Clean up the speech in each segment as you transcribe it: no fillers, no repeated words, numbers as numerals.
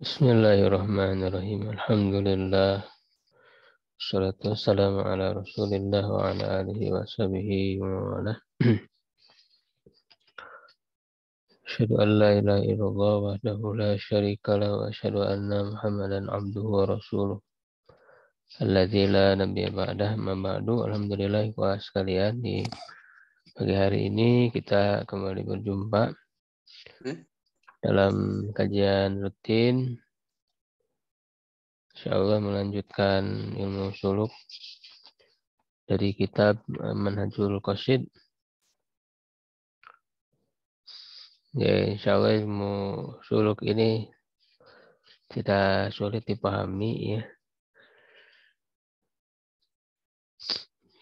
Bismillahirrahmanirrahim. Alhamdulillah. Wassalatu wassalamu ala Rasulillah wa ala alihi wa sahbihi wa wala. Asyhadu an la ilaha illallah wahdahu la syarika lahu wa asyhadu anna Muhammadan abduhu wa rasuluh. Alladzi la nabiyya ba'dah ma ba'du. Alhamdulillah wa sekalian, di pagi hari ini kita kembali berjumpa dalam kajian rutin, insyaallah melanjutkan ilmu suluk dari kitab Manhajul Qasid. Ya, insyaallah ilmu suluk ini tidak sulit dipahami ya.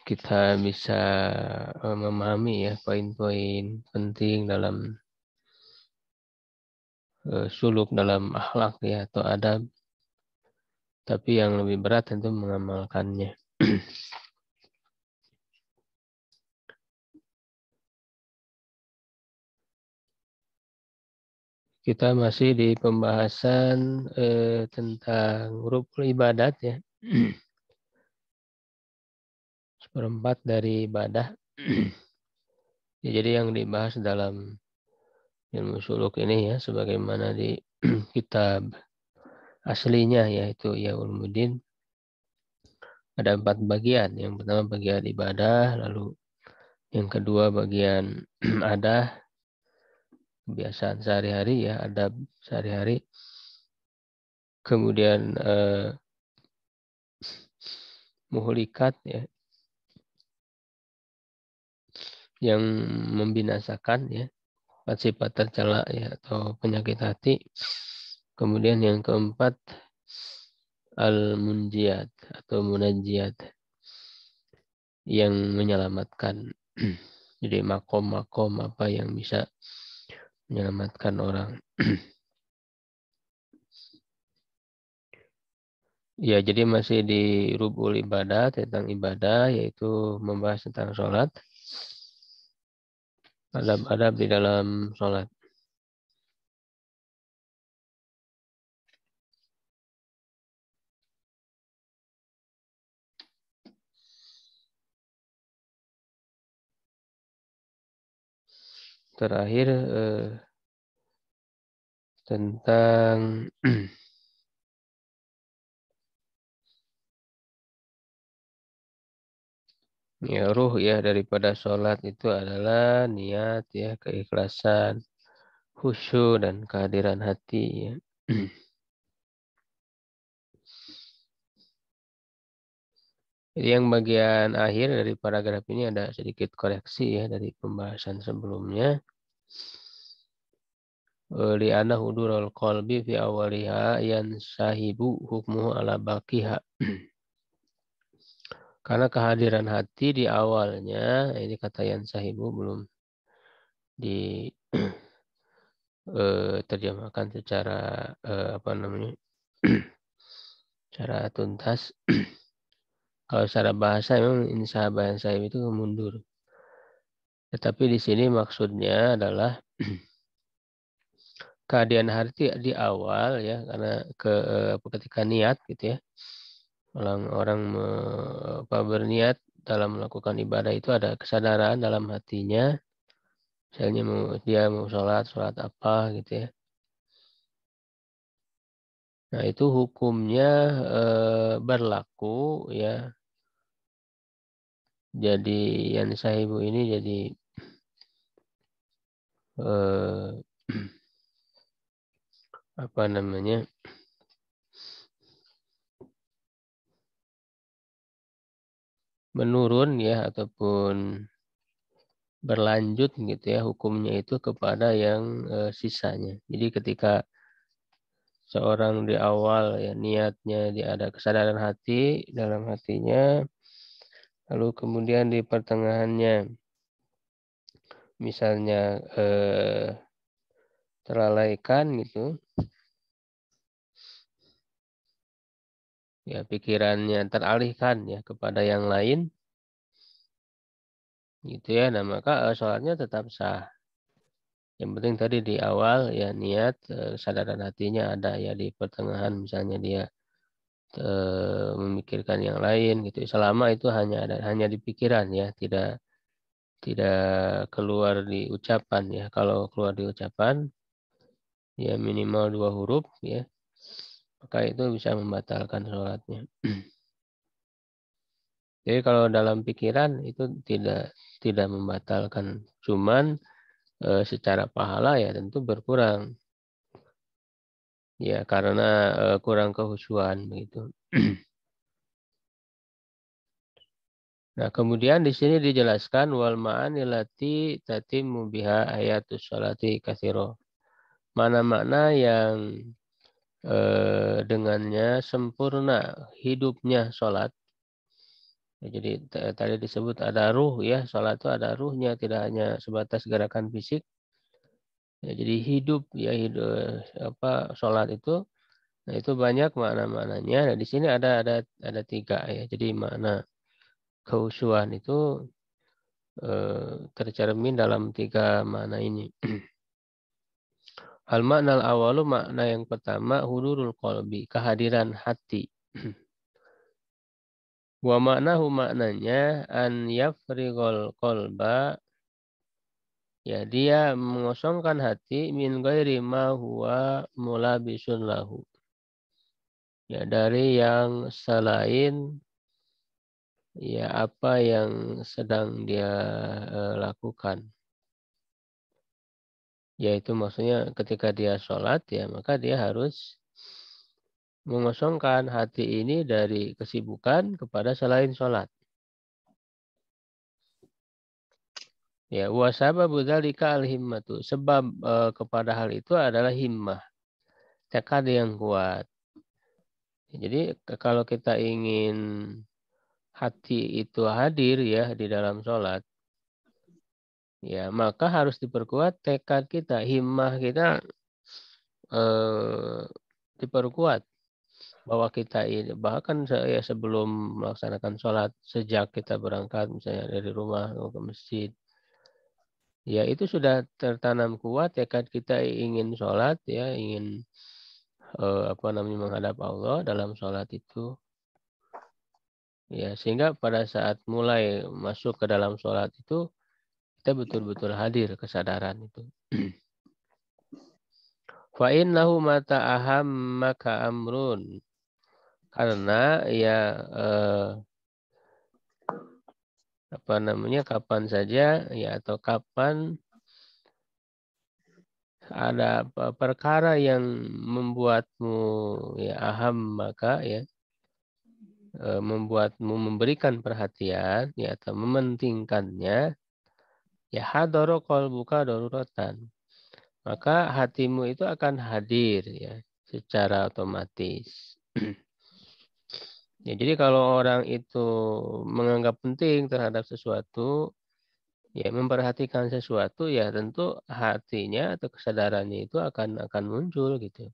Kita bisa memahami ya poin-poin penting dalam suluk, dalam akhlak ya atau adab. Tapi yang lebih berat tentu mengamalkannya. Kita masih di pembahasan tentang rukun ibadat ya. Seperempat dari ibadah. Ya, jadi yang dibahas dalam ilmu suluk ini ya, sebagaimana di kitab aslinya yaitu Ihya Ulumuddin, ada 4 bagian. Yang pertama bagian ibadah, lalu yang kedua bagian adab, kebiasaan sehari-hari ya, adab sehari-hari. Kemudian muhlikat ya, yang membinasakan ya, sifat tercela ya atau penyakit hati. Kemudian yang keempat al-munjiat atau munajjiat, yang menyelamatkan. Jadi makom-makom apa yang bisa menyelamatkan orang. Ya, jadi masih di rubul ibadah, tentang ibadah, yaitu membahas tentang sholat. Adab-adab di dalam sholat. Terakhir tentang ya, ruh ya daripada sholat itu adalah niat ya, keikhlasan, khusyuk dan kehadiran hati ya. Jadi yang bagian akhir dari paragraf ini ada sedikit koreksi ya dari pembahasan sebelumnya. Li'anna hudurul qalbi fi awaliha yansahibu hukmuhu ala baqiha. Karena kehadiran hati di awalnya, ini kata yansahibu belum diterjemahkan secara apa namanya, secara tuntas. Kalau secara bahasa memang insahaba yansahib itu mundur. Tetapi di sini maksudnya adalah kehadiran hati di awal ya, karena ketika niat gitu ya, orang berniat dalam melakukan ibadah itu ada kesadaran dalam hatinya, misalnya dia mau sholat apa gitu ya. Nah itu hukumnya berlaku ya. Jadi yang sahibu ini jadi apa namanya, menurun ya ataupun berlanjut gitu ya, hukumnya itu kepada yang sisanya. Jadi ketika seorang di awal ya niatnya dia ada kesadaran hati dalam hatinya, lalu kemudian di pertengahannya misalnya terlalaikan gitu ya, pikirannya teralihkan ya kepada yang lain gitu ya, nah maka sholatnya tetap sah. Yang penting tadi di awal ya niat, kesadaran hatinya ada, ya di pertengahan misalnya dia memikirkan yang lain gitu. Selama itu hanya di pikiran ya, tidak keluar di ucapan ya. Kalau keluar di ucapan ya minimal 2 huruf ya, maka itu bisa membatalkan sholatnya. Jadi kalau dalam pikiran itu tidak membatalkan, cuman secara pahala ya tentu berkurang ya, karena kurang kehusuan begitu. Nah, kemudian di sini dijelaskan wal ma'ani lati tatimmu biha ayatus sholati katsiro. Mana-mana yang dengannya sempurna hidupnya sholat. Ya, jadi tadi disebut ada ruh ya, sholat itu ada ruhnya, tidak hanya sebatas gerakan fisik. Ya, jadi hidup ya, sholat itu, nah itu banyak makna-maknanya. Nah, di sini ada 3 ya. Jadi makna kehusuan itu tercermin dalam 3 makna ini. Al makna awalu, makna yang pertama hudurul qalbi, kehadiran hati. Wa maknahu, maknanya an yafrigol qalba, ya dia mengosongkan hati min ghairi ma huwa mulabisun lahu. Ya dari yang selain ya apa yang sedang dia lakukan. Yaitu maksudnya ketika dia sholat ya, maka dia harus mengosongkan hati ini dari kesibukan kepada selain sholat. Ya, wasababu dzalika al-himmatu. Sebab kepada hal itu adalah himmah, tekad yang kuat. Jadi kalau kita ingin hati itu hadir ya di dalam sholat, ya maka harus diperkuat tekad kita, himmah kita diperkuat. Bahwa kita ini, bahkan ya sebelum melaksanakan sholat, sejak kita berangkat misalnya dari rumah ke masjid, ya itu sudah tertanam kuat tekad kita ingin sholat ya, ingin menghadap Allah dalam sholat itu. Ya, sehingga pada saat mulai masuk ke dalam sholat itu kita betul-betul hadir kesadaran itu. Fa innahu mata ahammaka amrun, karena ya kapan saja ya, atau kapan ada perkara yang membuatmu ya aham, maka ya membuatmu memberikan perhatian ya, atau mementingkannya, ya hadoro qalbuka daruratan, maka hatimu itu akan hadir ya secara otomatis. Ya, jadi kalau orang itu menganggap penting terhadap sesuatu, ya memperhatikan sesuatu, ya tentu hatinya atau kesadarannya itu akan muncul gitu.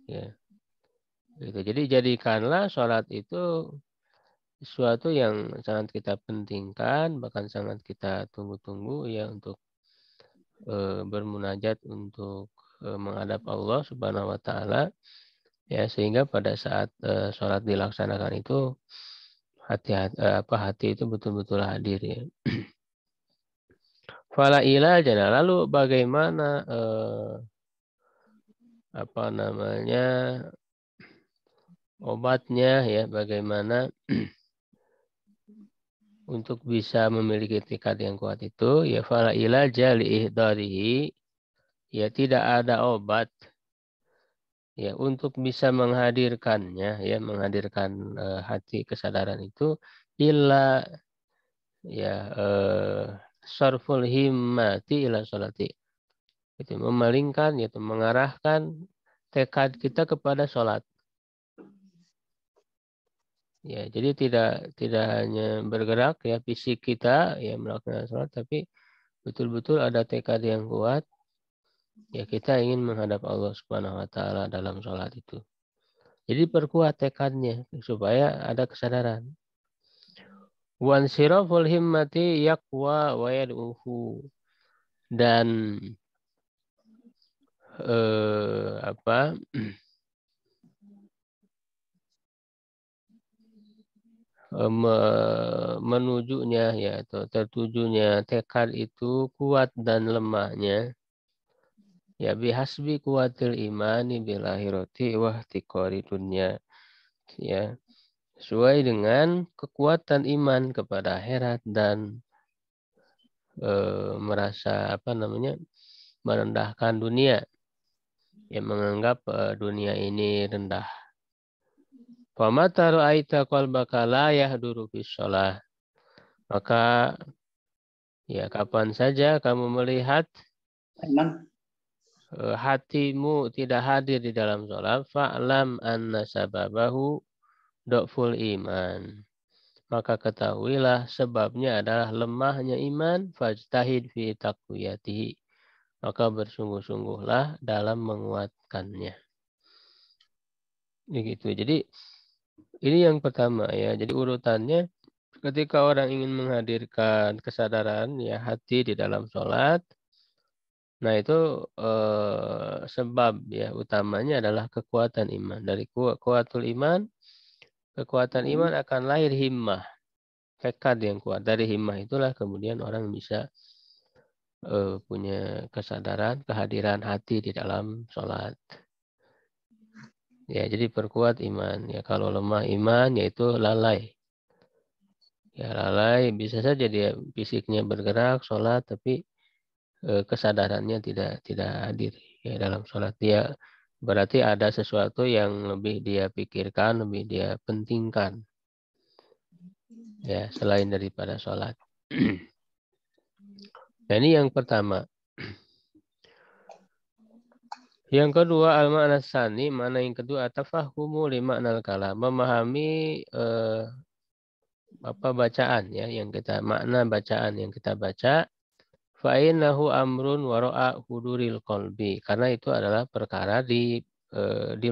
Ya. Gitu. Jadi jadikanlah sholat itu sesuatu yang sangat kita pentingkan, bahkan sangat kita tunggu-tunggu ya, untuk bermunajat, untuk menghadap Allah Subhanahu wa taala. Ya, sehingga pada saat sholat dilaksanakan itu hati itu betul-betul hadir ya. Fala ilajana, lalu bagaimana obatnya ya, bagaimana untuk bisa memiliki tekad yang kuat itu, ya fala ilaja li ihdarihi, ya tidak ada obat ya untuk bisa menghadirkannya ya, menghadirkan hati kesadaran itu, illa ya sarful himmati ila sholati, itu memalingkan, yaitu mengarahkan tekad kita kepada sholat. Ya, jadi tidak hanya bergerak ya fisik kita ya melakukan sholat, tapi betul-betul ada tekad yang kuat ya, kita ingin menghadap Allah Subhanahu wa taala dalam sholat itu. Jadi perkuat tekadnya supaya ada kesadaran. Wan siraful himmati yaqwa wa yad'uhu. dan menujunya ya atau tertujunya tekad itu kuat dan lemahnya ya bihasbi kuatil imani bil akhirati wa ihtiqari dunya ya sesuai dengan kekuatan iman kepada akhirat dan merasa merendahkan dunia yang menganggap dunia ini rendah. Famata ra'aita qalbaka la yahduru fi shalah. Maka ya kapan saja kamu melihat hatimu tidak hadir di dalam sholat, fa'lam anna sababahu dhaful iman. Maka ketahuilah sebabnya adalah lemahnya iman, fajtahid fi taqwiyatihi. Maka bersungguh-sungguhlah dalam menguatkannya. Begitu. Jadi ini yang pertama ya. Jadi urutannya ketika orang ingin menghadirkan kesadaran ya hati di dalam sholat, nah itu sebab ya utamanya adalah kekuatan iman. Dari kuatul iman, kekuatan iman akan lahir himmah, tekad yang kuat. Dari himmah itulah kemudian orang bisa punya kesadaran kehadiran hati di dalam sholat. Ya, jadi perkuat iman. Ya, kalau lemah iman yaitu lalai. Ya, lalai bisa saja dia fisiknya bergerak sholat tapi kesadarannya tidak hadir ya dalam sholat. Dia berarti ada sesuatu yang lebih dia pikirkan, lebih dia pentingkan. Ya, selain daripada sholat. Nah, ini yang pertama. Yang kedua, al-ma'na tsani, makna yang kedua atafahumu li ma'nal kalam, memahami bacaan ya yang kita makna bacaan yang kita baca fa innahu amrun wara'a huduril qalbi, karena itu adalah perkara di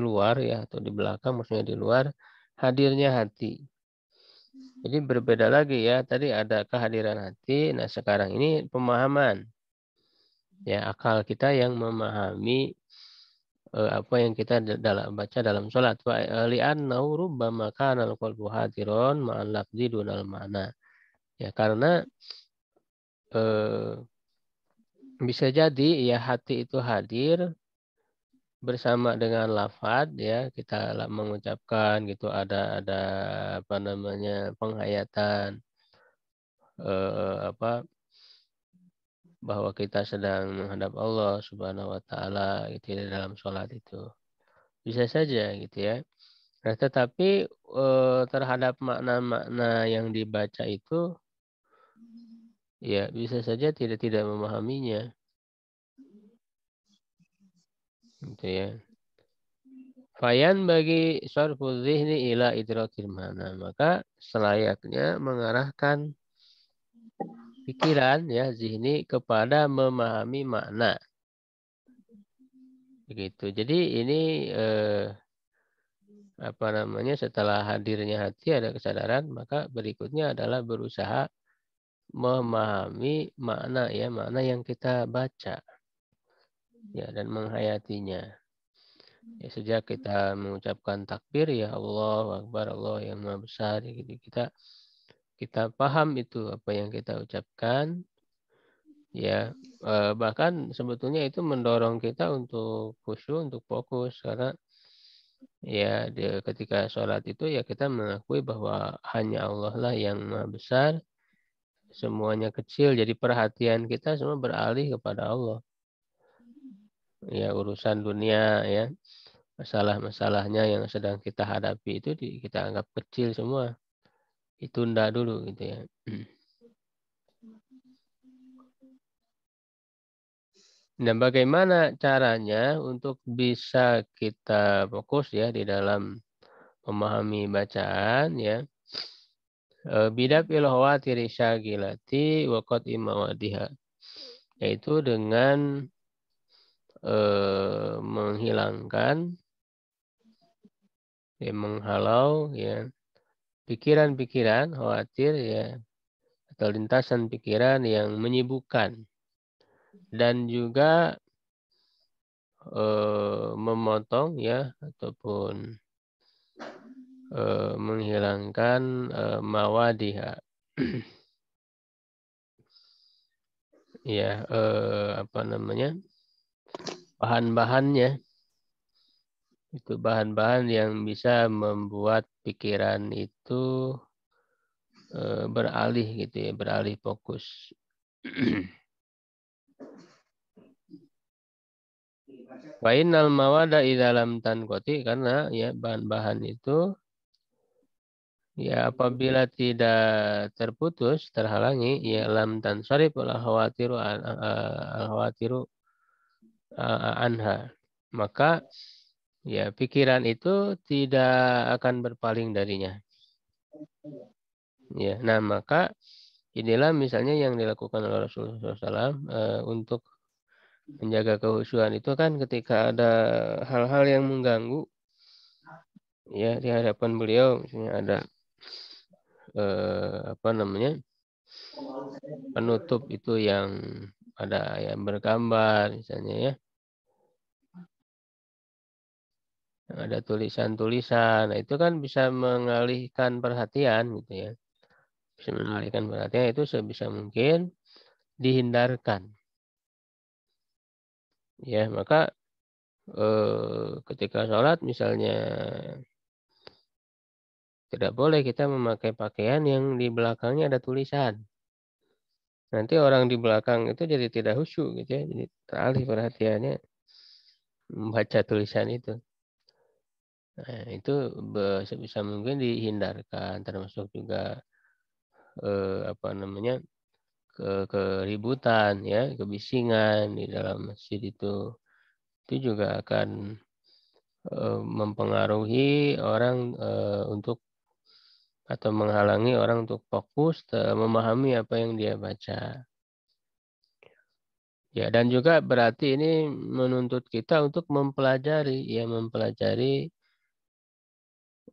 luar ya atau di belakang, maksudnya di luar hadirnya hati. Jadi berbeda lagi ya, tadi ada kehadiran hati, nah sekarang ini pemahaman ya, akal kita yang memahami apa yang kita baca dalam sholat. Li'annahu rubbama kana al-qalbu hadiron ma'al lafzi dunal ma'na. Ya karena bisa jadi ya hati itu hadir bersama dengan lafaz ya, kita mengucapkan gitu, ada penghayatan bahwa kita sedang menghadap Allah Subhanahu wa taala gitu di dalam sholat itu. Bisa saja gitu ya. Nah, tetapi terhadap makna-makna yang dibaca itu ya bisa saja tidak memahaminya. Gitu ya. Fayan bagi sarful zihni ila idrakil mana. Maka selayaknya mengarahkan pikiran ya zihni kepada memahami makna. Begitu. Jadi ini setelah hadirnya hati ada kesadaran, maka berikutnya adalah berusaha memahami makna ya, makna yang kita baca ya dan menghayatinya. Ya, sejak kita mengucapkan takbir ya Allah Akbar, Allah yang Maha Besar, gitu kita paham itu apa yang kita ucapkan ya, bahkan sebetulnya itu mendorong kita untuk khusyuk, untuk fokus, karena ya ketika sholat itu ya kita mengakui bahwa hanya Allah lah yang Maha Besar, semuanya kecil, jadi perhatian kita semua beralih kepada Allah. Ya urusan dunia ya, masalah-masalahnya yang sedang kita hadapi itu kita anggap kecil semua. Ditunda dulu gitu ya. Nah, bagaimana caranya untuk bisa kita fokus ya di dalam memahami bacaan ya. Bidap ilhawatiri syagilati waqat imawadiha. Yaitu dengan menghilangkan ya, menghalau ya pikiran-pikiran khawatir ya atau lintasan pikiran yang menyibukkan dan juga memotong ya ataupun menghilangkan mawadiha. Ya, apa namanya? Bahan-bahannya. Itu bahan-bahan yang bisa membuat pikiran itu beralih gitu ya, beralih fokus. Wa innal mawada idza lam tanqati, karena ya bahan-bahan itu ya apabila tidak terputus, terhalangi, ya lam tansarif al khawatiru al khawatiru anha. Maka ya pikiran itu tidak akan berpaling darinya. Ya, nah maka inilah misalnya yang dilakukan oleh Rasulullah SAW untuk menjaga kehusuan itu kan ketika ada hal-hal yang mengganggu ya di hadapan beliau, misalnya ada apa namanya, penutup itu yang ada yang bergambar misalnya ya, yang ada tulisan-tulisan, nah itu kan bisa mengalihkan perhatian gitu ya, bisa mengalihkan perhatian, itu sebisa mungkin dihindarkan ya. Maka ketika sholat misalnya tidak boleh kita memakai pakaian yang di belakangnya ada tulisan. Nanti orang di belakang itu jadi tidak khusyuk gitu ya. Jadi teralih perhatiannya membaca tulisan itu. Nah, itu sebisa mungkin dihindarkan, termasuk juga apa namanya, keributan ya, kebisingan di dalam masjid itu. Itu juga akan mempengaruhi orang untuk atau menghalangi orang untuk fokus memahami apa yang dia baca. Ya, dan juga berarti ini menuntut kita untuk mempelajari, ya mempelajari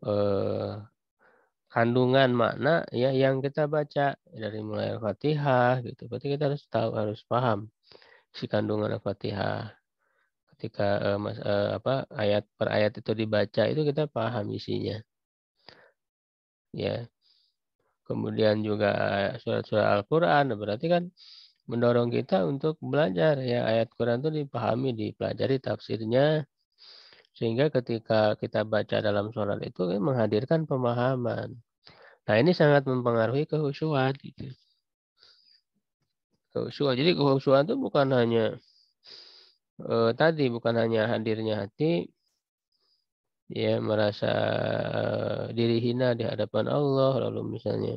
eh, kandungan makna ya yang kita baca dari mulai Al-Fatihah gitu. Berarti kita harus tahu, harus paham si kandungan Al-Fatihah. Ketika apa ayat per ayat itu dibaca itu kita paham isinya. Ya, kemudian juga surat-surat Al-Qur'an berarti kan mendorong kita untuk belajar ya, ayat Quran itu dipahami, dipelajari tafsirnya, sehingga ketika kita baca dalam sholat itu menghadirkan pemahaman. Nah ini sangat mempengaruhi kehusuan gitu. Kehusuan. Jadi kehusuan itu bukan hanya tadi bukan hanya hadirnya hati ya merasa diri hina di hadapan Allah, lalu misalnya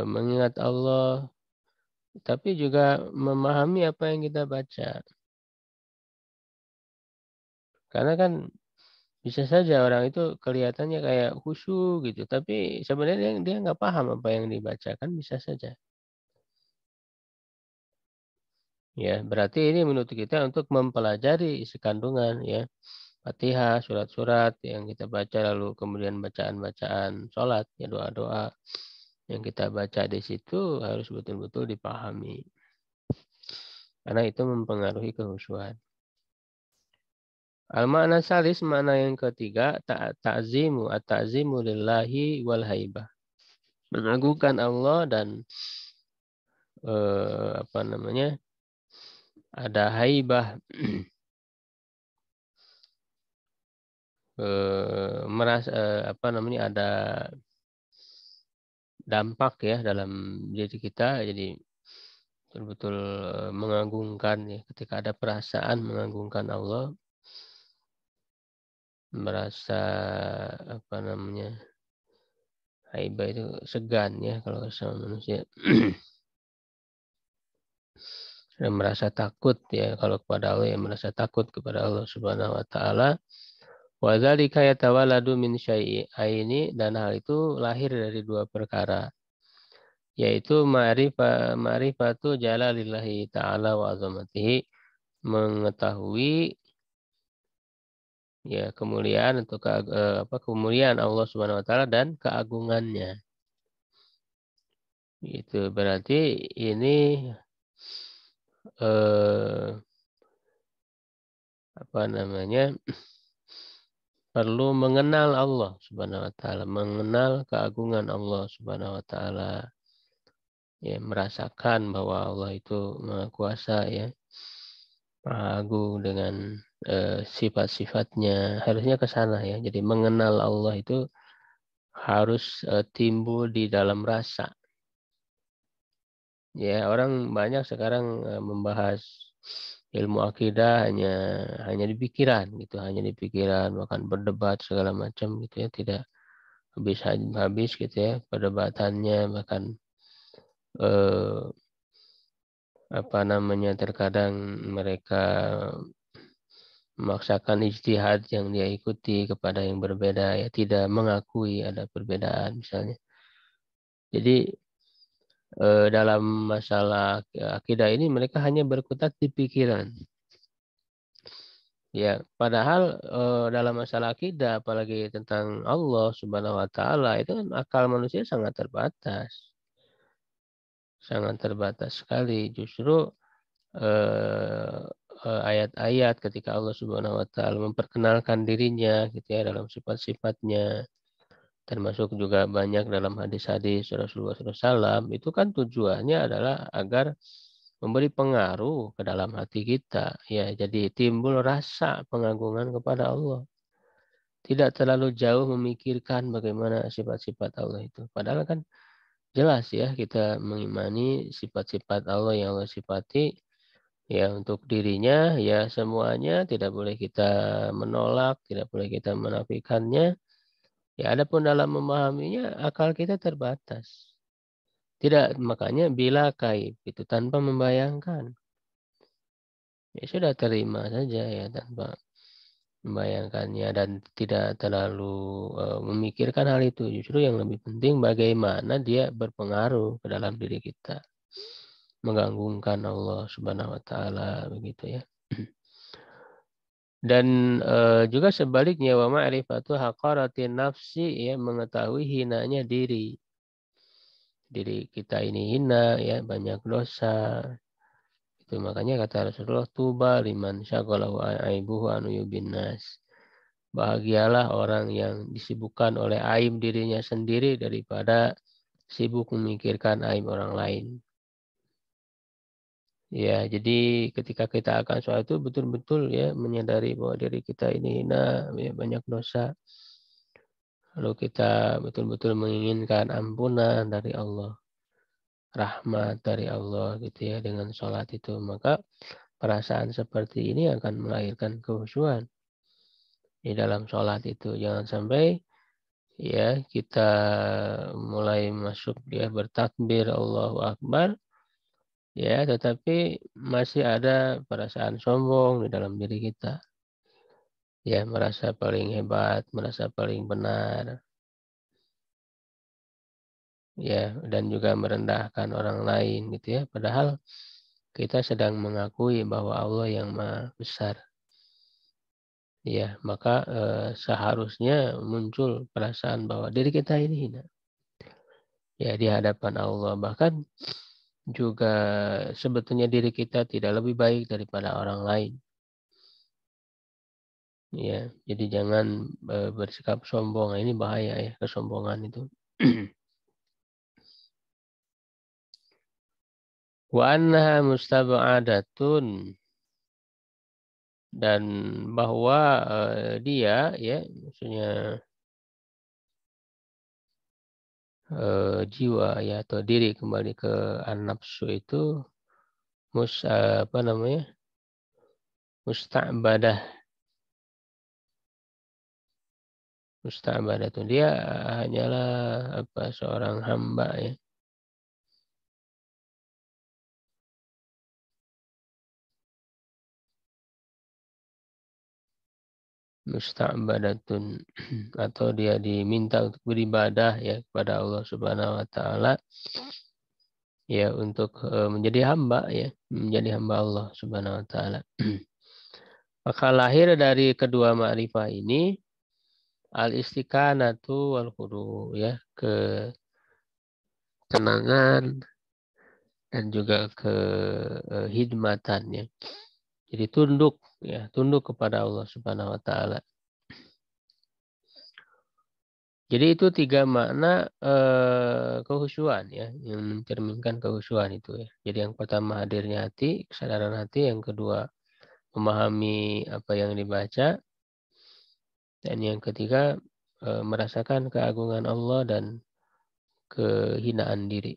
mengingat Allah, tapi juga memahami apa yang kita baca. Karena kan bisa saja orang itu kelihatannya kayak khusyuk gitu, tapi sebenarnya dia nggak paham apa yang dibacakan, bisa saja. Ya, berarti ini menuntut kita untuk mempelajari isi kandungan ya. Fatihah, surat-surat yang kita baca, lalu kemudian bacaan-bacaan sholat, ya doa-doa yang kita baca di situ harus betul-betul dipahami. Karena itu mempengaruhi kehusuan. Al-makna salis, makna yang ketiga, ta'zimu, at-ta'zimu lillahi wal haibah. Mengagungkan Allah dan apa namanya, ada haibah, merasa apa namanya, ada dampak ya dalam diri kita, jadi betul-betul mengagungkan ya, ketika ada perasaan mengagungkan Allah, merasa apa namanya, haibah itu segan ya kalau sama manusia. Dan merasa takut ya kalau kepada Allah, ya merasa takut kepada Allah Subhanahu wa taala. Wa dzalika yatawalladu min syai'aini, dan hal itu lahir dari dua perkara, yaitu ma'rifatu jalalillahi ta'ala wa azamatihi, mengetahui ya kemuliaan atau kemuliaan Allah Subhanahu wa taala dan keagungannya. Itu berarti ini perlu mengenal Allah Subhanahu wa taala, mengenal keagungan Allah Subhanahu wa taala. Ya, merasakan bahwa Allah itu Maha Kuasa, ya. Maha Agung dengan sifat-sifatnya. Harusnya ke sana, ya. Jadi mengenal Allah itu harus timbul di dalam rasa. Ya, orang banyak sekarang membahas ilmu akidah hanya di pikiran gitu, hanya di pikiran, bahkan berdebat segala macam gitu, ya, tidak habis gitu, ya, perdebatannya, bahkan terkadang mereka memaksakan ijtihad yang dia ikuti kepada yang berbeda, ya, tidak mengakui ada perbedaan misalnya. Jadi dalam masalah akidah ini mereka hanya berkutat di pikiran. Ya, padahal dalam masalah akidah, apalagi tentang Allah Subhanahu wa taala, itu kan akal manusia sangat terbatas. Sangat terbatas sekali. Justru ayat-ayat ketika Allah Subhanahu wa taala memperkenalkan dirinya gitu, ya, dalam sifat-sifatnya, termasuk juga banyak dalam hadis-hadis Rasulullah SAW, itu kan tujuannya adalah agar memberi pengaruh ke dalam hati kita, ya, jadi timbul rasa pengagungan kepada Allah. Tidak terlalu jauh memikirkan bagaimana sifat-sifat Allah itu. Padahal kan jelas, ya, kita mengimani sifat-sifat Allah yang Allah sifati, ya, untuk dirinya, ya, semuanya tidak boleh kita menolak, tidak boleh kita menafikannya. Ya, adapun dalam memahaminya akal kita terbatas. Tidak, makanya bila kaib itu tanpa membayangkan. Ya sudah, terima saja, ya, tanpa membayangkannya dan tidak terlalu memikirkan hal itu. Justru yang lebih penting bagaimana dia berpengaruh ke dalam diri kita. Menggantungkan Allah Subhanahu wa taala, begitu, ya. Dan juga sebaliknya, wa ma'rifatu haqaratin nafsi, ya, mengetahui hinanya diri. Diri kita ini hina, ya, banyak dosa. Itu makanya kata Rasulullah, tuba liman syaghalahu aibuhu anu yubin nas. Bahagialah orang yang disibukkan oleh aib dirinya sendiri daripada sibuk memikirkan aib orang lain. Ya, jadi ketika kita akan soal itu betul-betul, ya, menyadari bahwa diri kita ini hina, ya, banyak dosa. Lalu kita betul-betul menginginkan ampunan dari Allah, rahmat dari Allah, gitu, ya, dengan sholat itu. Maka perasaan seperti ini akan melahirkan kekhusyuan di dalam sholat itu. Jangan sampai, ya, kita mulai masuk, ya, bertakbir Allahu Akbar, ya, tetapi masih ada perasaan sombong di dalam diri kita, ya, merasa paling hebat, merasa paling benar, ya, dan juga merendahkan orang lain, gitu, ya, padahal kita sedang mengakui bahwa Allah yang Maha Besar. Ya, maka seharusnya muncul perasaan bahwa diri kita ini hina, ya, di hadapan Allah. Bahkan juga sebetulnya diri kita tidak lebih baik daripada orang lain. Ya, jadi jangan bersikap sombong. Ini bahaya, ya, kesombongan itu. Wa annaha mustab'adatun, dan bahwa dia, ya, maksudnya jiwa, ya, atau diri kembali ke an-nafsu itu musta'badah. Musta'badah itu dia hanyalah seorang hamba, ya. Musta'badatun atau dia diminta untuk beribadah, ya, kepada Allah Subhanahu wa taala, ya, untuk menjadi hamba, ya, menjadi hamba Allah Subhanahu wa taala. Maka lahir dari kedua ma'rifah ini al-istiqanatu wal khudu, ya, ketenangan dan juga kehidmatannya. Jadi tunduk kepada Allah Subhanahu wa taala. Jadi itu 3 makna kehusyuan ya, yang mencerminkan kehusyuan itu ya. Jadi yang pertama hadirnya hati, kesadaran hati, yang kedua memahami apa yang dibaca, dan yang ketiga merasakan keagungan Allah dan kehinaan diri.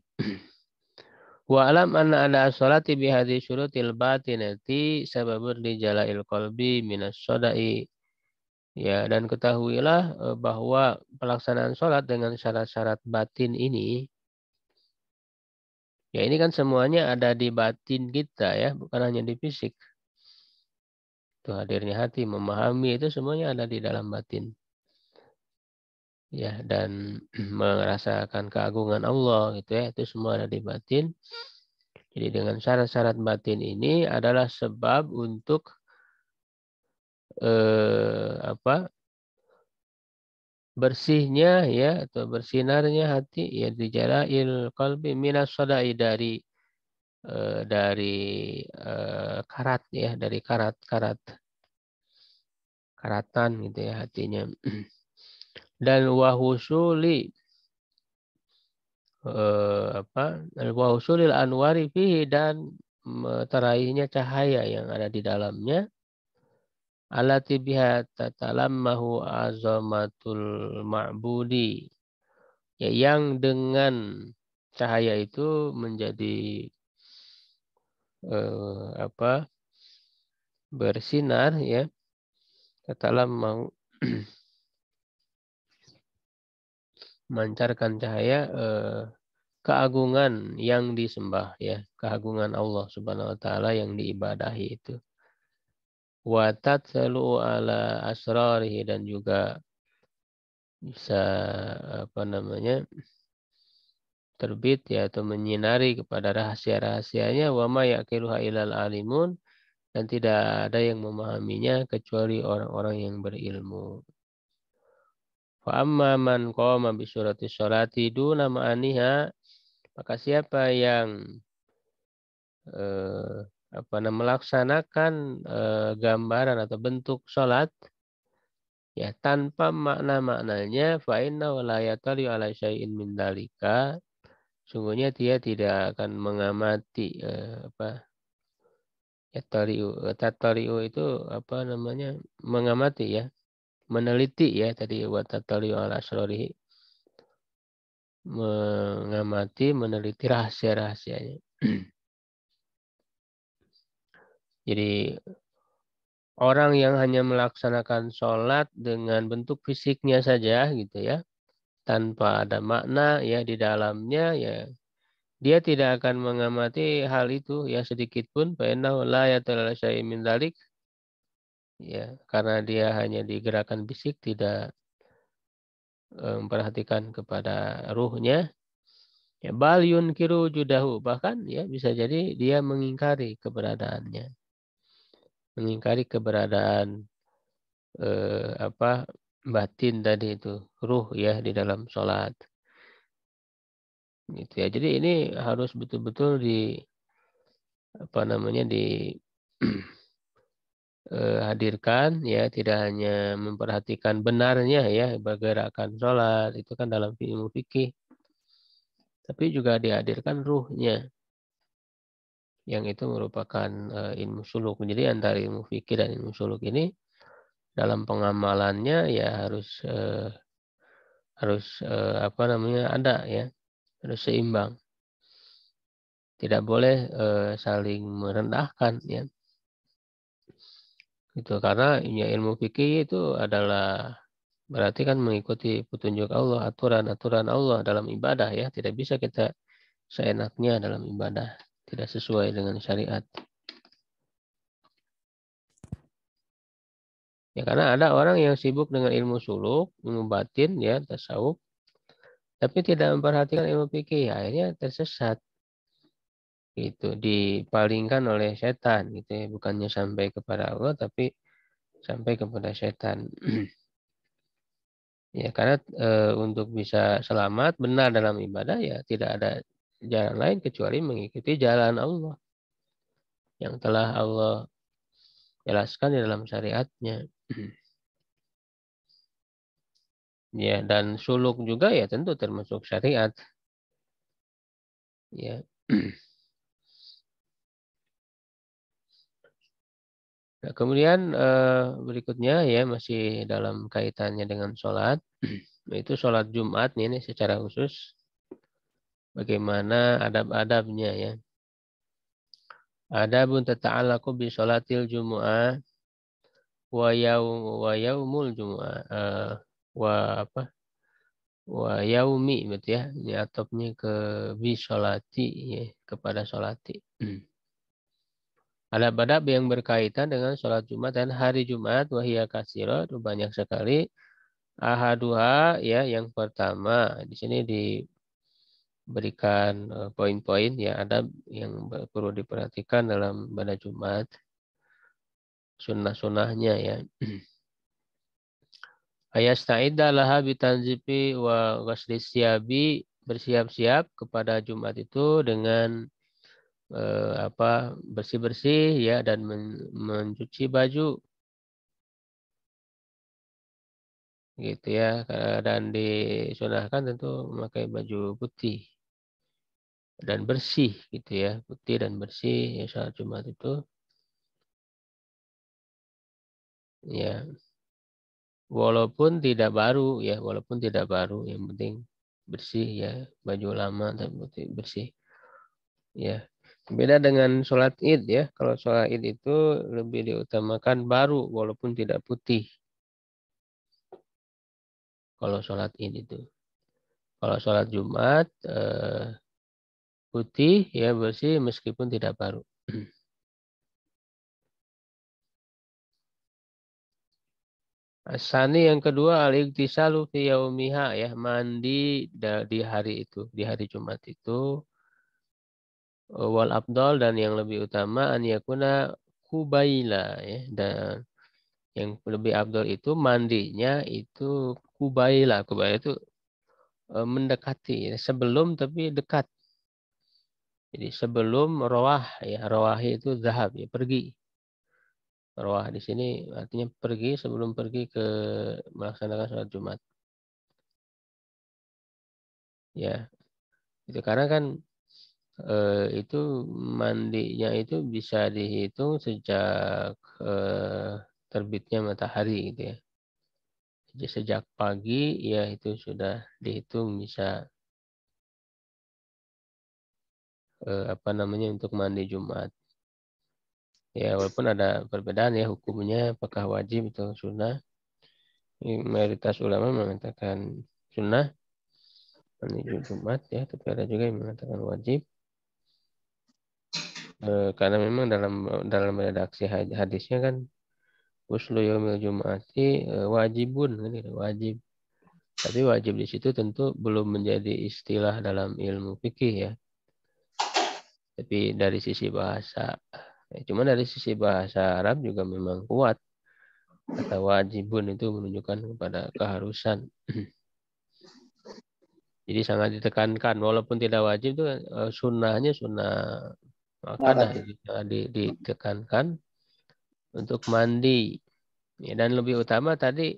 Wa alam anna ada as-salati bi hadhihi syurutil batinati sababun li jala'il qalbi minas sodai. Ya, dan ketahuilah bahwa pelaksanaan sholat dengan syarat-syarat batin ini, ya ini kan semuanya ada di batin kita ya, bukan hanya di fisik. Itu hadirnya hati, memahami, itu semuanya ada di dalam batin. Ya, dan merasakan keagungan Allah gitu ya, itu semua ada di batin. Jadi dengan syarat-syarat batin ini adalah sebab untuk bersihnya ya, atau bersinarnya hati ya, dijalail qalbi minas sodai, dari karat ya, dari karatan gitu ya hatinya. Dan wahusuli wahusulil anwari fihi, dan teraihnya cahaya yang ada di dalamnya, alati biha tatalammahu azamatul ma'budi, ya, yang dengan cahaya itu menjadi bersinar ya, tatalammahu memancarkan cahaya keagungan yang disembah ya, keagungan Allah Subhanahu wa taala yang diibadahi itu. Wa tatlu ala asrarihi, dan juga bisa terbit ya, atau menyinari kepada rahasia-rahasianya. Wa ma yaqiluha ilal alimun, dan tidak ada yang memahaminya kecuali orang-orang yang berilmu. Fa amma man qama bi surati sholati duna ma'aniha, maka siapa yang melaksanakan gambaran atau bentuk sholat ya tanpa makna-maknanya, fa inna la yatali ala syai'in min dalika, sungguhnya dia tidak akan mengamati tatariu itu mengamati ya, meneliti ya, tadi wa tatariu ala asrarihi, mengamati, meneliti rahasia-rahasianya. Jadi orang yang hanya melaksanakan sholat dengan bentuk fisiknya saja gitu ya, tanpa ada makna ya di dalamnya ya, dia tidak akan mengamati hal itu ya sedikit pun. Fa'innahu la yatala syai'in min dzalik, ya, karena dia hanya digerakkan fisik, tidak memperhatikan kepada ruhnya. Ya, bal yunkiru judahu, bahkan ya bisa jadi dia mengingkari keberadaannya, mengingkari keberadaan batin tadi itu, ruh ya, di dalam sholat. Gitu ya. Jadi ini harus betul-betul hadirkan ya, tidak hanya memperhatikan benarnya ya, pergerakan sholat itu kan dalam ilmu fikih, tapi juga dihadirkan ruhnya, yang itu merupakan ilmu suluk. Jadi antara ilmu fikih dan ilmu suluk ini dalam pengamalannya ya harus ada ya, harus seimbang, tidak boleh saling merendahkan ya. Itu karena ya, ilmu fikih itu adalah berarti kan mengikuti petunjuk Allah, aturan-aturan Allah dalam ibadah ya. Tidak bisa kita seenaknya dalam ibadah, tidak sesuai dengan syariat. Ya, karena ada orang yang sibuk dengan ilmu suluk, ilmu batin ya, tasawuf, tapi tidak memperhatikan ilmu fikih, akhirnya tersesat. Itu dipalingkan oleh setan gitu ya, bukannya sampai kepada Allah tapi sampai kepada setan. Ya, karena untuk bisa selamat benar dalam ibadah ya tidak ada jalan lain kecuali mengikuti jalan Allah yang telah Allah jelaskan di dalam syariatnya. Ya, dan suluk juga ya tentu termasuk syariat. Ya. Nah, kemudian berikutnya ya masih dalam kaitannya dengan sholat, itu sholat Jumat ini secara khusus bagaimana adab-adabnya ya. Adabun tata'allaqu bi sholatil Jumu'ah wa yaumul Jumu'ah wa apa wa yaumi gitu ya. Ini atopnya ke bi sholati ya, kepada sholati. Adab-adab yang berkaitan dengan sholat Jumat dan hari Jumat wahia katsira itu banyak sekali. Ahaduha ya yang pertama di sini diberikan poin-poin ya adab yang perlu diperhatikan dalam pada Jumat, sunnah-sunnahnya ya. Ayasta'idda laha bitanzifi wa ghasli siyabi, bersiap-siap kepada Jumat itu dengan bersih-bersih ya dan mencuci baju gitu ya, dan disunahkan tentu memakai baju putih dan bersih gitu ya, putih dan bersih ya saat Jumat itu ya, walaupun tidak baru ya, walaupun tidak baru yang penting bersih ya, baju lama dan putih bersih ya. Beda dengan sholat Id ya, kalau sholat Id itu lebih diutamakan baru walaupun tidak putih kalau sholat Id itu. Kalau sholat Jumat putih ya, bersih meskipun tidak baru. Asani yang kedua al-iktisalu fi yaumiha ya, mandi di hari itu, di hari Jumat itu. Wal afdal dan yang lebih utama an yakuna kubaila ya, dan yang lebih afdal itu mandinya itu kubaila. Kubaila itu mendekati ya, sebelum tapi dekat. Jadi sebelum rawah ya, rawah itu zahab ya, pergi. Rawah di sini artinya pergi, sebelum pergi ke melaksanakan sholat Jumat. Ya, itu karena kan itu mandinya itu bisa dihitung sejak terbitnya matahari gitu ya. Jadi sejak pagi ya itu sudah dihitung bisa untuk mandi Jumat. Ya walaupun ada perbedaan ya hukumnya apakah wajib atau sunnah. Mayoritas ulama mengatakan sunnah mandi Jumat ya, tapi ada juga yang mengatakan wajib. Karena memang dalam redaksi hadisnya kan Ghuslu yaumil jum'ati wajibun kan gitu, wajib. Tapi wajib di situ tentu belum menjadi istilah dalam ilmu fikih ya. Tapi dari sisi bahasa, cuma dari sisi bahasa Arab juga memang kuat. Kata wajibun itu menunjukkan kepada keharusan. Jadi sangat ditekankan, walaupun tidak wajib itu sunnahnya sunnah makadah ditekankan untuk mandi. Ya, dan lebih utama tadi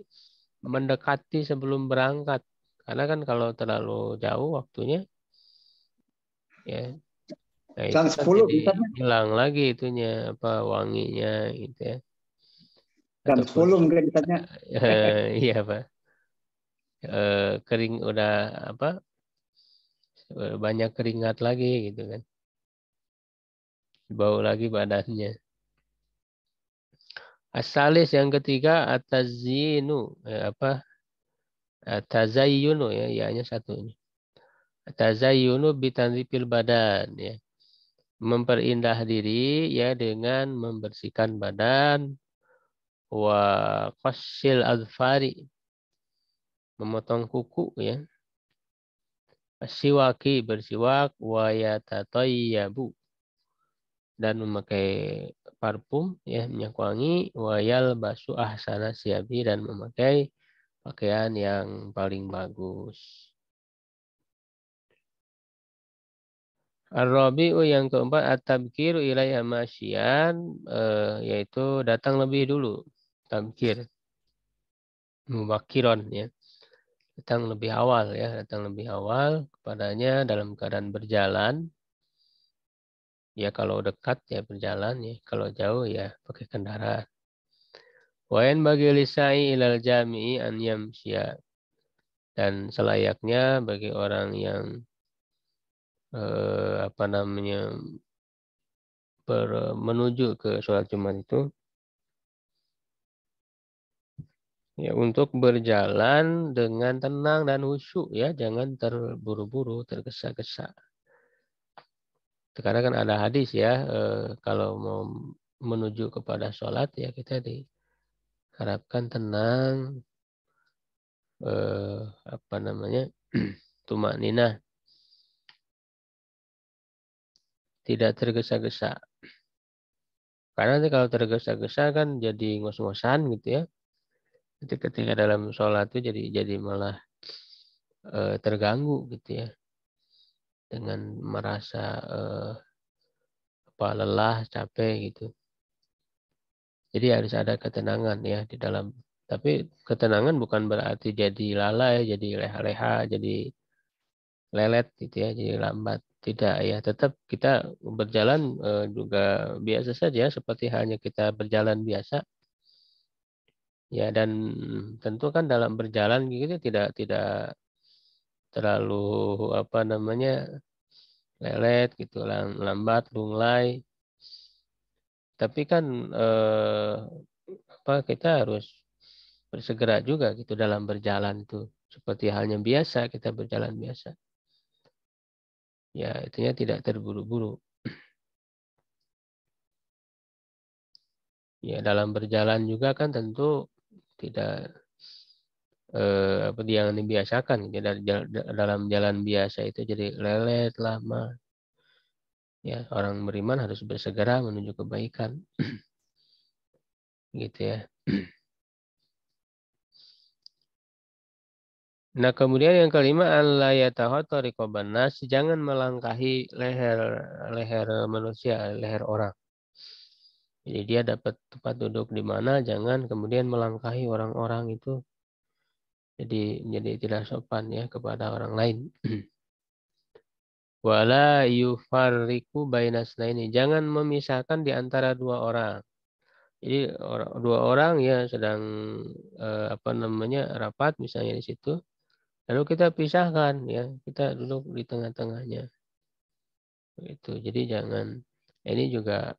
mendekati sebelum berangkat. Karena kan kalau terlalu jauh waktunya, ya, nah itu Jam kan 10 jadi misalnya. hilang lagi itunya wanginya gitu ya. Jam Ataupun 10 mungkin misalnya. iya Pak, kering udah banyak keringat lagi gitu kan, bau lagi badannya. Asalis yang ketiga atazinu tazayyunu ya, ianya satu ini. Tazayyunu bitanzifil badan ya. Memperindah diri ya dengan membersihkan badan, wa qasil azfari, memotong kuku ya, siwaki bersiwak, wa yatatayyabu, dan memakai parfum ya, minyak wangi, wa yalbasu ahsana siyabi, dan memakai pakaian yang paling bagus. Ar-rabi'u yang keempat at-tabkiru ilaiha masyian, yaitu datang lebih dulu. Tabkir, mubakiron ya. Datang lebih awal ya, datang lebih awal kepadanya dalam keadaan berjalan. Ya kalau dekat ya berjalan ya, kalau jauh ya pakai kendaraan. Wa yan bagi lisai ilal jami'i an yamsya. Dan selayaknya bagi orang yang apa namanya menuju ke sholat Jumat itu ya untuk berjalan dengan tenang dan khusyuk ya, jangan terburu-buru, tergesa-gesa. Karena kan ada hadis ya, kalau mau menuju kepada sholat ya kita diharapkan tenang, apa namanya tumak ninah, tidak tergesa-gesa. Karena nanti kalau tergesa-gesa kan jadi ngos-ngosan gitu ya. Nanti ketika dalam sholat itu jadi malah terganggu gitu ya, dengan merasa lelah, capek gitu. Jadi harus ada ketenangan ya di dalam. Tapi ketenangan bukan berarti jadi lalai, jadi leha-leha, jadi lelet gitu ya, jadi lambat. Tidak ya, tetap kita berjalan juga biasa saja seperti halnya kita berjalan biasa. Ya dan tentu kan dalam berjalan gitu tidak terlalu apa namanya lelet gitu, lambat, lunglai. Tapi kan apa kita harus bersegera juga gitu dalam berjalan tuh. Seperti halnya biasa kita berjalan biasa. Ya, itunya tidak terburu-buru. Ya, dalam berjalan juga kan tentu tidak apa yang dibiasakan gitu. Dalam jalan biasa itu jadi lelet, lama. Ya, orang beriman harus bersegera menuju kebaikan. Gitu ya. Nah, kemudian yang kelima alla yatahatta riqaban nas, jangan melangkahi leher leher manusia, leher orang. Jadi dia dapat tempat duduk di mana, jangan kemudian melangkahi orang-orang itu. Jadi tidak sopan ya kepada orang lain. Wala yufarriqu bainasnaini, jangan memisahkan di antara dua orang. Jadi dua orang ya sedang apa namanya rapat misalnya di situ. Lalu kita pisahkan ya, kita duduk di tengah-tengahnya. Itu. Jadi jangan, ini juga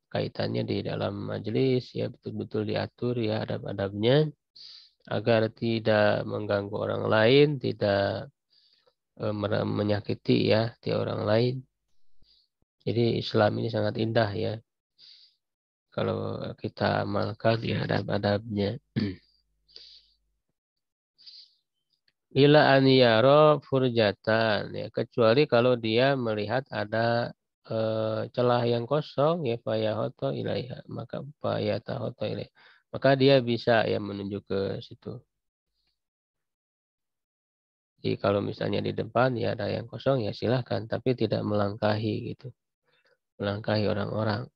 kaitannya di dalam majelis ya, betul-betul diatur ya adab-adabnya agar tidak mengganggu orang lain, tidak menyakiti ya hati orang lain. Jadi Islam ini sangat indah ya kalau kita amalkan ya adab-adabnya. Ila an yara furjatan ya, kecuali kalau dia melihat ada celah yang kosong ya fayahoto ilaiha, maka fayatahoto ilaiha, maka dia bisa ya menuju ke situ. Jadi kalau misalnya di depan ya ada yang kosong ya silahkan, tapi tidak melangkahi gitu, melangkahi orang-orang.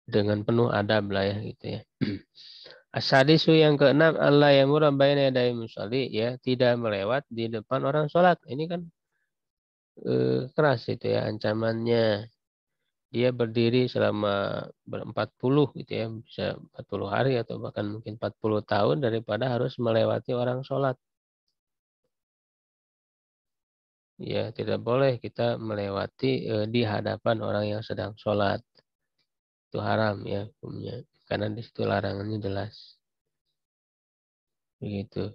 Dengan penuh adab lah ya gitu ya. Asadisu yang keenam, Allah yang murah bayna yaday musalli ya, tidak melewat di depan orang sholat. Ini kan keras itu ya ancamannya. Dia berdiri selama 40 gitu ya, bisa 40 hari atau bahkan mungkin 40 tahun daripada harus melewati orang sholat. Ya, tidak boleh kita melewati di hadapan orang yang sedang sholat. Itu haram ya hukumnya. Karena di situ larangannya jelas. Begitu.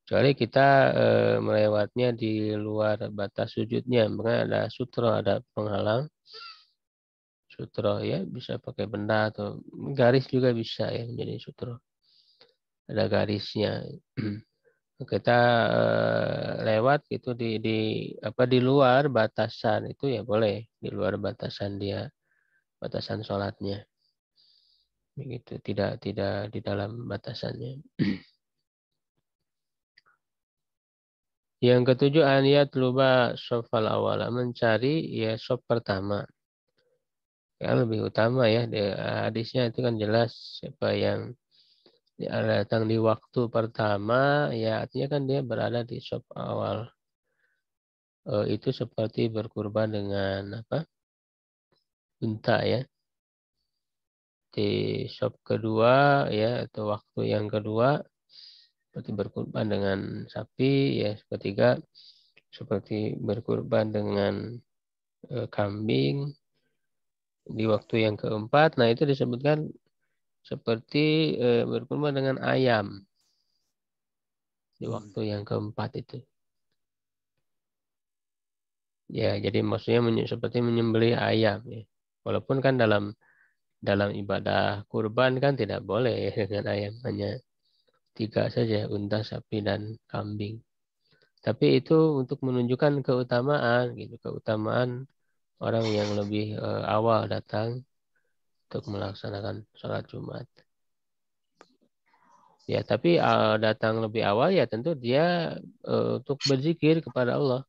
Kecuali kita melewatnya di luar batas sujudnya. Maka ada sutra, ada penghalang. Sutra ya bisa pakai benda atau garis juga bisa ya menjadi sutra. Ada garisnya. Kita lewat itu di luar batasan itu ya boleh, di luar batasan dia, batasan sholatnya. Begitu, tidak di dalam batasannya. Yang ketujuh aniyat luba sofal awala, mencari ya sop pertama. Ya lebih utama ya, hadisnya itu kan jelas siapa yang datang di waktu pertama, ya artinya kan dia berada di sop awal. Itu seperti berkurban dengan apa? Unta ya. Di sop kedua ya, atau waktu yang kedua seperti berkurban dengan sapi ya. Ketiga seperti berkurban dengan kambing. Di waktu yang keempat, nah itu disebutkan seperti berkurban dengan ayam di waktu yang keempat itu. Ya, jadi maksudnya seperti menyembelih ayam ya. Walaupun kan dalam ibadah kurban kan tidak boleh ya dengan ayam, hanya 3 saja, unta, sapi dan kambing. Tapi itu untuk menunjukkan keutamaan gitu, keutamaan orang yang lebih awal datang untuk melaksanakan sholat Jumat. Ya, tapi datang lebih awal ya tentu dia untuk berzikir kepada Allah.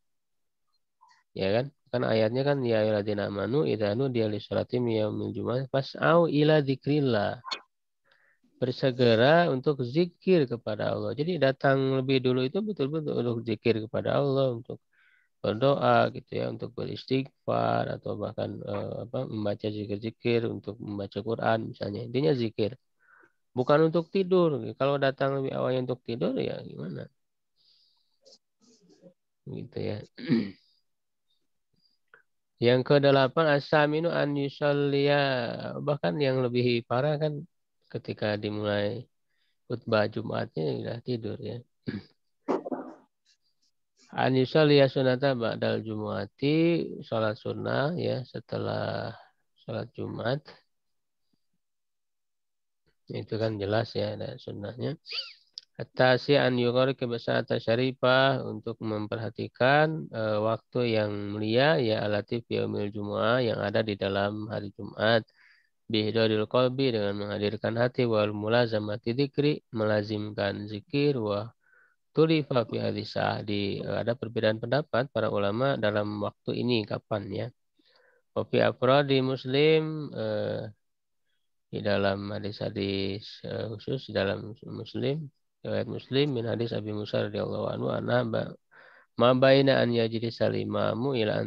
Ya kan? Kan ayatnya kan ya ayyuhalladzina amanu idza nudiya lis-sholati min yaumil jumu'ah fas'au ila dzikrillah. Bersegera untuk zikir kepada Allah. Jadi datang lebih dulu itu betul-betul untuk zikir kepada Allah, untuk berdoa gitu ya, untuk beristighfar atau bahkan membaca zikir-zikir, untuk membaca Quran misalnya. Intinya zikir. Bukan untuk tidur. Kalau datang lebih awalnya untuk tidur ya gimana? Gitu ya. Yang ke-8 as-saminu an yusalliya. Bahkan yang lebih parah kan ketika dimulai khutbah Jumatnya sudah tidur ya. An yusalliya sunata ba'dal Jumu'ati, salat sunnah ya setelah salat Jumat. Itu kan jelas ya ada sunnahnya. At-tasi an yugori kebesaran syarifah, untuk memperhatikan waktu yang mulia ya alatif yaumil Jumu'ah, yang ada di dalam hari Jumat. Bihdoril qalbi, dengan menghadirkan hati, wal mulazamati dzikri, melazimkan zikir, wa tulifa fi hadisah, ada perbedaan pendapat para ulama dalam waktu ini kapan ya. Kopi afrodi Muslim, di dalam hadis-hadis khusus di dalam Muslim, riwayat Muslim min hadis Abi Musa radhiyallahu anhu ma baina an yajlis salimamu ila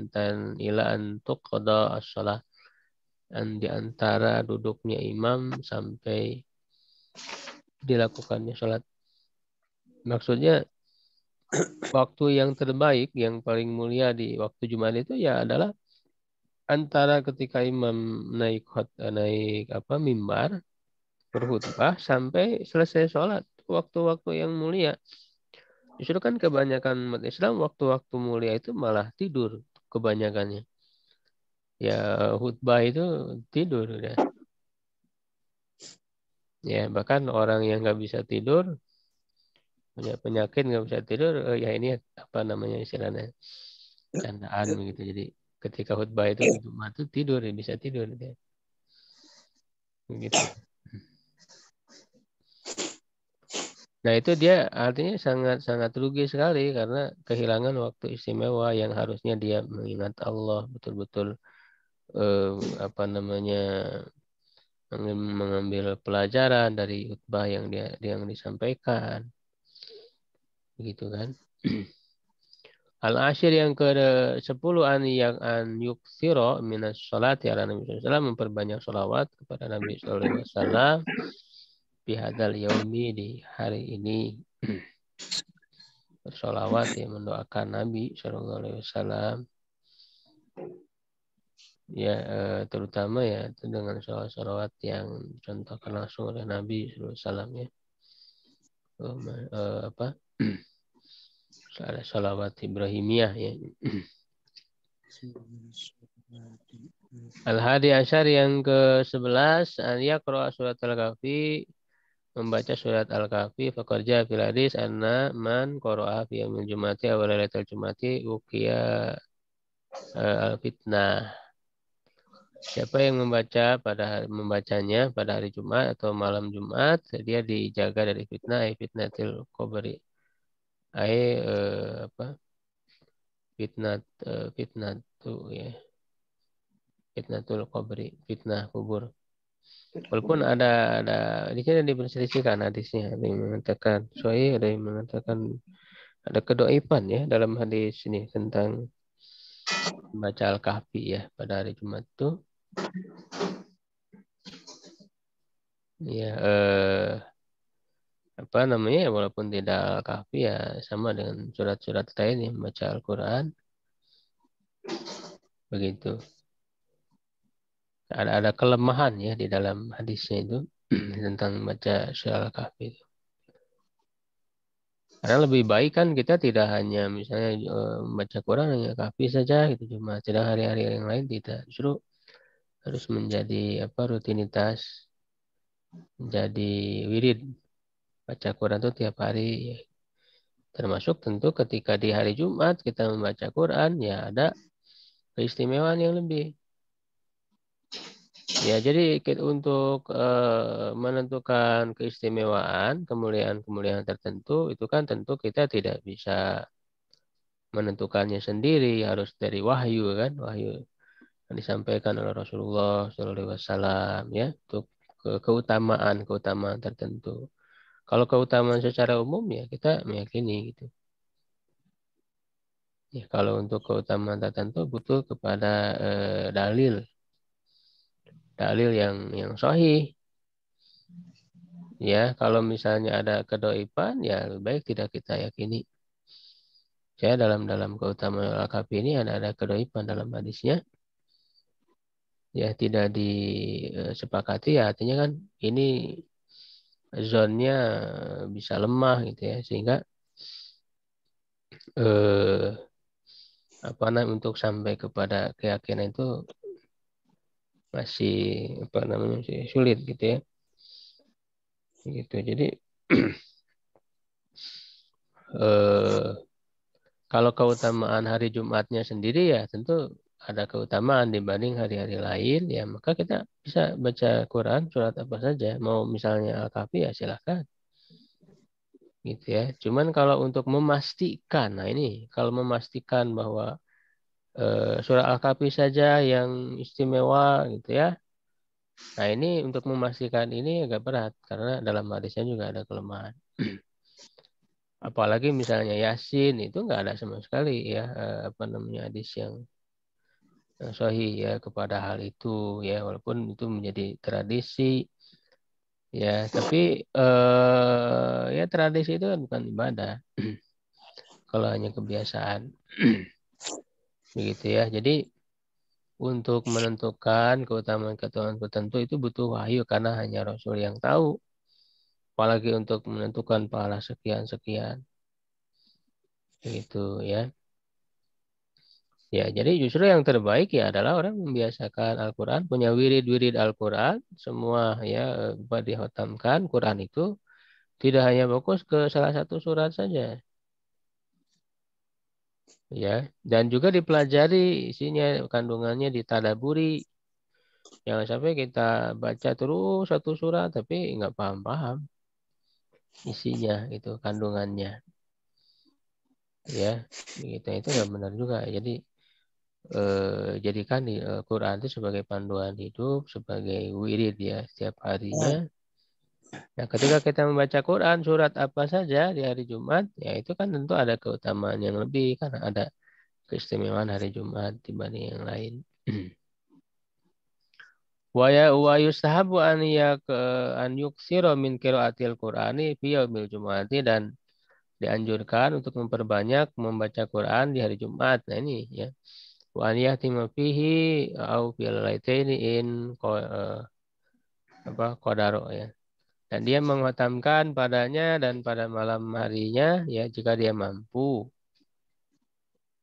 an tuqda as-shalah, dan di antara duduknya imam sampai dilakukannya sholat. Maksudnya waktu yang terbaik, yang paling mulia di waktu Jumat itu ya adalah antara ketika imam naik mimbar berkhutbah sampai selesai sholat. Waktu-waktu yang mulia. Justru kan kebanyakan umat Islam waktu-waktu mulia itu malah tidur kebanyakannya. Ya khutbah itu tidur ya. Ya bahkan orang yang nggak bisa tidur, punya penyakit nggak bisa tidur, ya ini apa namanya istilahnya, candaan begitu. Jadi ketika khutbah itu Jumat itu tidur, ya bisa tidur dia. Begitu. Nah itu dia artinya sangat rugi sekali karena kehilangan waktu istimewa yang harusnya dia mengingat Allah betul-betul, apa namanya, mengambil pelajaran dari khutbah yang disampaikan, begitu kan. Al-ashir yang ke-10 an yuksiro minas sholati ala Nabi SAW, memperbanyak sholawat kepada Nabi SAW bihadal yaumi, di hari ini. Bersolawat ya, mendoakan Nabi SAW ya, terutama ya itu dengan sholawat yang contohkan langsung oleh Nabi SAW ya. Apa ada sholawat Ibrahimiyah ya. Al-Hadi Asyar yang ke-11 an yaqra surat Al-Kahfi, membaca surat Al-Kahfi. Fakarja fil hadis anna man qara'a fi yaumil jumati aw lailatul jumati uqiya al-fitnah. Siapa yang membacanya pada hari Jumat atau malam Jumat, dia dijaga dari fitnah, fitnatil qabri, Apa? Fitnah tuh ya. Fitnatul qabri, fitnah kubur. Walaupun ada di sini diperselisihkan hadisnya, ada yang mengatakan sahih, ada yang mengatakan ada kedoifan ya dalam hadis ini tentang baca Al-Kahfi ya pada hari Jumat itu. Ya apa namanya walaupun tidak Al-Kahfi ya sama dengan surat-surat lain yang membaca Al-Quran begitu. Ada kelemahan ya di dalam hadisnya itu tentang baca surah Al-Kahfi itu. Karena lebih baik kan kita tidak hanya misalnya membaca Quran hanya Kahfi saja gitu cuma tidak hari-hari yang lain tidak. Justru harus menjadi apa rutinitas menjadi wirid baca Quran itu tiap hari. Termasuk tentu ketika di hari Jumat kita membaca Quran ya ada keistimewaan yang lebih. Ya, jadi untuk menentukan keistimewaan, kemuliaan-kemuliaan tertentu, itu kan tentu kita tidak bisa menentukannya sendiri, harus dari wahyu kan, wahyu yang disampaikan oleh Rasulullah SAW ya, untuk keutamaan tertentu. Kalau keutamaan secara umum ya kita meyakini gitu. Ya, kalau untuk keutamaan tertentu butuh kepada dalil yang sahih. Ya, kalau misalnya ada kedoifan, ya lebih baik tidak kita yakini. Ya, dalam keutamaan Al-Kahfi ini ada kedoifan dalam hadisnya. Ya, tidak disepakati, ya artinya kan ini zonnya bisa lemah gitu ya, sehingga eh, apa namanya untuk sampai kepada keyakinan itu masih apa namanya masih sulit gitu ya. Gitu. Jadi eh, kalau keutamaan hari Jumatnya sendiri ya tentu ada keutamaan dibanding hari-hari lain ya maka kita bisa baca Quran surat apa saja mau misalnya Al-Kahfi ya silakan gitu ya. Cuman kalau untuk memastikan nah ini kalau memastikan bahwa surat Al-Kahfi saja yang istimewa gitu ya. Nah ini untuk memastikan ini agak berat karena dalam hadisnya juga ada kelemahan. Apalagi misalnya Yasin itu nggak ada sama sekali ya apa namanya hadis yang sahih ya kepada hal itu ya walaupun itu menjadi tradisi ya tapi ya tradisi itu kan bukan ibadah kalau hanya kebiasaan begitu ya jadi untuk menentukan keutamaan-keutamaan tertentu itu butuh wahyu karena hanya Rasul yang tahu apalagi untuk menentukan pahala sekian-sekian begitu ya. Ya, jadi justru yang terbaik ya adalah orang membiasakan Al-Quran, punya wirid-wirid Al-Quran, semua ya dihotamkan Quran itu tidak hanya fokus ke salah satu surat saja, ya, dan juga dipelajari isinya, kandungannya ditadaburi, jangan sampai kita baca terus satu surat tapi nggak paham-paham isinya itu kandungannya, ya, gitu itu nggak benar juga. Jadi jadikan Quran itu sebagai panduan hidup, sebagai wirid ya setiap harinya. Nah, ketika kita membaca Quran, surat apa saja di hari Jumat, ya itu kan tentu ada keutamaan yang lebih karena ada keistimewaan hari Jumat dibanding yang lain. Wa yustahabu an yuksiro min qiraatil Qur'ani fi yaumil Jum'ati dan dianjurkan untuk memperbanyak membaca Quran di hari Jumat. Nah, ini ya. Wa an yahtima fihi au fil laitaini in qadaro ya. Dan dia menghatamkan padanya dan pada malam harinya ya jika dia mampu.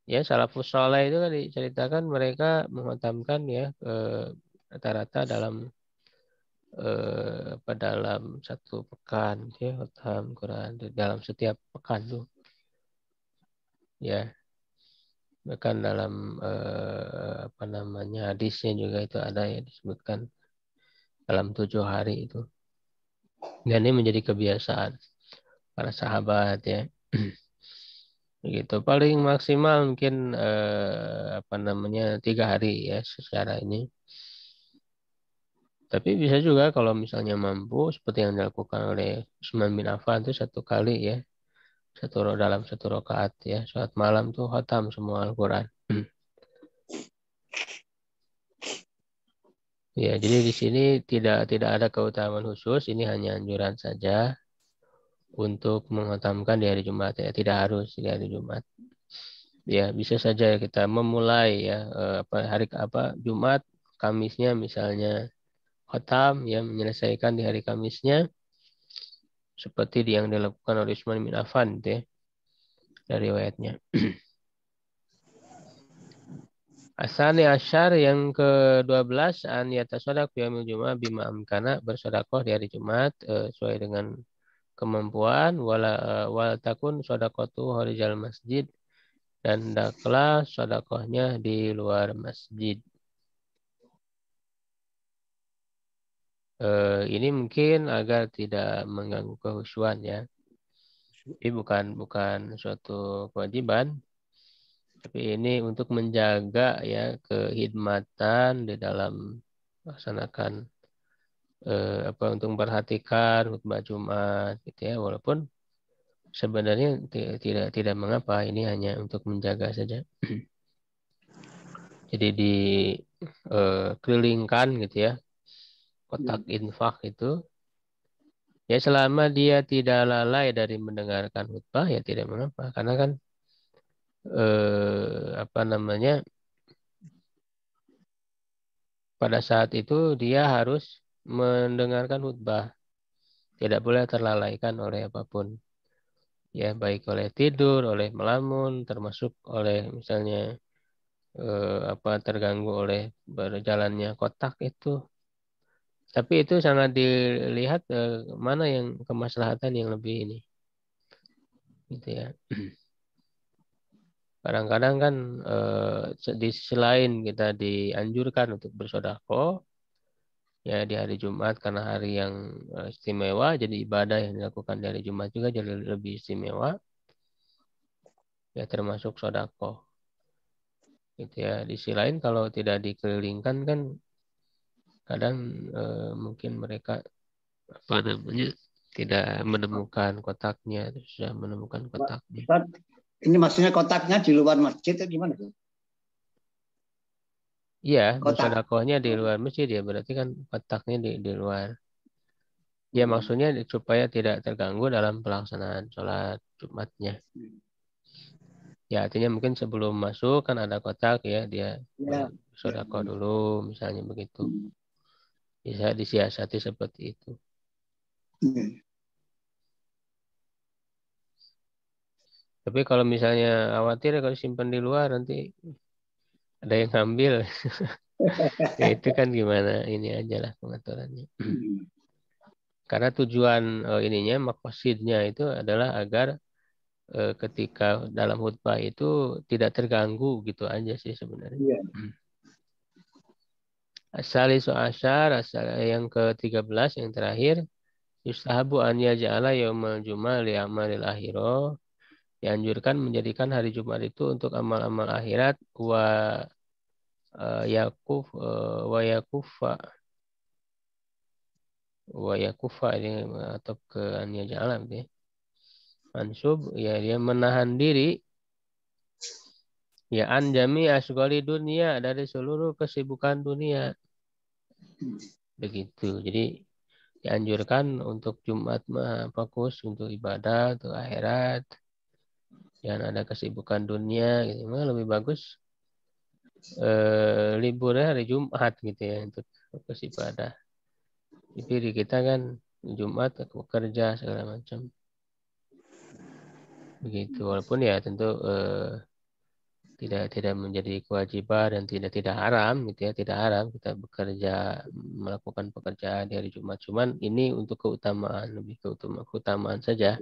Ya salafus saleh itu kan diceritakan mereka menghatamkan ya rata-rata dalam dalam satu pekan ya khatam Quran dalam setiap pekan tuh ya bahkan dalam apa namanya hadisnya juga itu ada ya disebutkan dalam 7 hari itu dan ini menjadi kebiasaan para sahabat ya Gitu. Paling maksimal mungkin 3 hari ya secara ini. Tapi bisa juga kalau misalnya mampu seperti yang dilakukan oleh Utsman bin Affan itu 1 kali ya, dalam 1 rakaat ya, saat malam tuh khatam semua Al-Quran. Ya, jadi di sini tidak ada keutamaan khusus, ini hanya anjuran saja untuk menghatamkan di hari Jumat ya, tidak harus di hari Jumat. Ya, bisa saja kita memulai ya Jumat, Kamisnya misalnya khatam ya, menyelesaikan di hari Kamisnya seperti yang dilakukan oleh Utsman bin Affan itu ya, dari riwayatnya. Asani Asyar yang ke-12 an yatasodaq fi yaumil Jumat bima amkana, bersedekah di hari Jumat sesuai dengan kemampuan, wal takun sedekatu harijal masjid, dan hendaklah sedekahnya di luar masjid. Ini mungkin agar tidak mengganggu kehusuan ya. Ini bukan suatu kewajiban, tapi ini untuk menjaga ya kehidmatan di dalam melaksanakan untuk memperhatikan khutbah Jumat gitu ya, walaupun sebenarnya tidak mengapa, ini hanya untuk menjaga saja. Jadi kelilingkan gitu ya kotak infak itu ya, selama dia tidak lalai dari mendengarkan khutbah ya tidak mengapa, karena kan pada saat itu dia harus mendengarkan khutbah, tidak boleh terlalaikan oleh apapun ya, baik oleh tidur, oleh melamun, termasuk oleh misalnya terganggu oleh berjalannya kotak itu. Tapi itu sangat dilihat mana yang kemaslahatan yang lebih ini gitu ya. Kadang-kadang kan di sisi lain kita dianjurkan untuk bersedekah ya di hari Jumat karena hari yang istimewa, jadi ibadah yang dilakukan di hari Jumat juga jadi lebih istimewa ya, termasuk sedekah gitu ya. Di sisi lain kalau tidak dikelilingkan kan kadang mungkin mereka tidak menemukan kotaknya, sudah menemukan kotaknya. Ustaz, ini maksudnya kotaknya di luar masjid atau gimana? Iya, Kotak. bersedekahnya di luar masjid ya, berarti kan kotaknya di luar. Ya maksudnya supaya tidak terganggu dalam pelaksanaan sholat Jumatnya. Ya artinya mungkin sebelum masuk kan ada kotak ya, dia bersedekah dulu misalnya begitu. Bisa disiasati seperti itu. Tapi kalau misalnya khawatir kalau simpan di luar nanti ada yang ngambil. Ya itu kan gimana, ini aja lah pengaturannya. Karena tujuan ininya, maqasidnya itu adalah agar ketika dalam khutbah itu tidak terganggu gitu aja sih sebenarnya. Asalisu asyar, yang ke-13 yang terakhir, yustahabu an yaj'ala yaumal jum'ah li amalil akhirah. Dianjurkan menjadikan hari Jumat itu untuk amal-amal akhirat, yakuf wa yakufa ini atau ke an yaj'ala gitu ya. Mansub ya, dia menahan diri ya an jami asghali dunia, dari seluruh kesibukan dunia. Begitu. Jadi dianjurkan untuk Jumat fokus untuk ibadah, untuk akhirat. Jangan ada kesibukan dunia gitu. Memang lebih bagus liburnya hari Jumat gitu ya untuk fokus ibadah. Tapi di kita kan Jumat bekerja segala macam. Begitu. Walaupun ya tentu tidak menjadi kewajiban dan tidak haram gitu ya, tidak haram kita bekerja, melakukan pekerjaan di hari Jumat. Cuman ini untuk keutamaan, lebih keutamaan saja.